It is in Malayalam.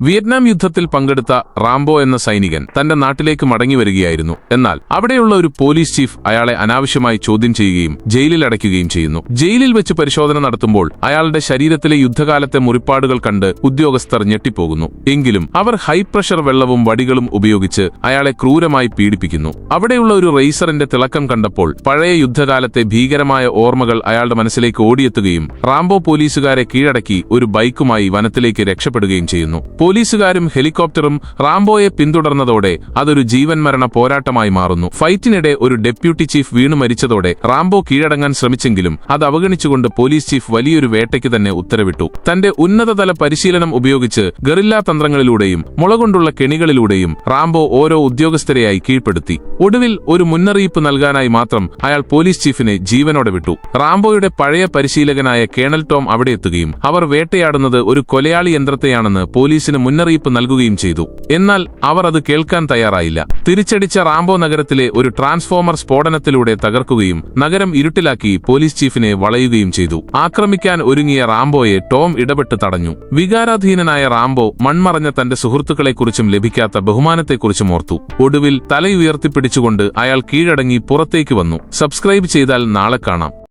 വിയറ്റ്നാം യുദ്ധത്തിൽ പങ്കെടുത്ത റാംബോ എന്ന സൈനികൻ തന്റെ നാട്ടിലേക്ക് മടങ്ങിവരികയായിരുന്നു. എന്നാൽ അവിടെയുള്ള ഒരു പോലീസ് ചീഫ് അയാളെ അനാവശ്യമായി ചോദ്യം ചെയ്യുകയും ജയിലിൽ അടയ്ക്കുകയും ചെയ്യുന്നു. ജയിലിൽ വെച്ച് പരിശോധന നടത്തുമ്പോൾ അയാളുടെ ശരീരത്തിലെ യുദ്ധകാലത്തെ മുറിപ്പാടുകൾ കണ്ട് ഉദ്യോഗസ്ഥർ ഞെട്ടിപ്പോകുന്നു. എങ്കിലും അവർ ഹൈ പ്രഷർ വെള്ളവും വടികളും ഉപയോഗിച്ച് അയാളെ ക്രൂരമായി പീഡിപ്പിക്കുന്നു. അവിടെയുള്ള ഒരു റേസറിന്റെ തിളക്കം കണ്ടപ്പോൾ പഴയ യുദ്ധകാലത്തെ ഭീകരമായ ഓർമ്മകൾ അയാളുടെ മനസ്സിലേക്ക് ഓടിയെത്തുകയും റാംബോ പോലീസുകാരെ കീഴടക്കി ഒരു ബൈക്കുമായി വനത്തിലേക്ക് രക്ഷപ്പെടുകയും ചെയ്യുന്നു. പോലീസുകാരും ഹെലികോപ്റ്ററും റാംബോയെ പിന്തുടർന്നതോടെ അതൊരു ജീവൻ മരണ പോരാട്ടമായി മാറുന്നു. ഫൈറ്റിനിടെ ഒരു ഡെപ്യൂട്ടി ചീഫ് വീണു മരിച്ചതോടെ റാംബോ കീഴടങ്ങാൻ ശ്രമിച്ചെങ്കിലും അത് അവഗണിച്ചുകൊണ്ട് പോലീസ് ചീഫ് വലിയൊരു വേട്ടയ്ക്ക് തന്നെ ഉത്തരവിട്ടു. തന്റെ ഉന്നതതല പരിശീലനം ഉപയോഗിച്ച് ഗറില്ലാ തന്ത്രങ്ങളിലൂടെയും മുളകൊണ്ടുള്ള കെണികളിലൂടെയും റാംബോ ഓരോ ഉദ്യോഗസ്ഥരെയായി കീഴ്പ്പെടുത്തി. ഒടുവിൽ ഒരു മുന്നറിയിപ്പ് നൽകാനായി മാത്രം അയാൾ പോലീസ് ചീഫിനെ ജീവനോടെ വിട്ടു. റാംബോയുടെ പഴയ പരിശീലകനായ കേണൽ ടോം അവിടെ എത്തുകയും അവർ വേട്ടയാടുന്നത് ഒരു കൊലയാളി യന്ത്രത്തെയാണെന്ന് പോലീസിന് മുന്നറിയിപ്പ് നൽകുകയും ചെയ്തു. എന്നാൽ അവർ അത് കേൾക്കാൻ തയ്യാറായില്ല. തിരിച്ചടിച്ച റാംബോ നഗരത്തിലെ ഒരു ട്രാൻസ്ഫോമർ സ്ഫോടനത്തിലൂടെ തകർക്കുകയും നഗരം ഇരുട്ടിലാക്കി പോലീസ് ചീഫിനെ വളയുകയും ചെയ്തു. ആക്രമിക്കാൻ ഒരുങ്ങിയ റാംബോയെ ടോം ഇടപെട്ട് തടഞ്ഞു. വികാരാധീനനായ റാംബോ മൺമറഞ്ഞ തന്റെ സുഹൃത്തുക്കളെക്കുറിച്ചും ലഭിക്കാത്ത ബഹുമാനത്തെക്കുറിച്ചും ഓർത്തു. ഒടുവിൽ തലയുയർത്തിപ്പിടിച്ചുകൊണ്ട് അയാൾ കീഴടങ്ങി പുറത്തേക്ക് വന്നു. സബ്സ്ക്രൈബ് ചെയ്താൽ നാളെ കാണാം.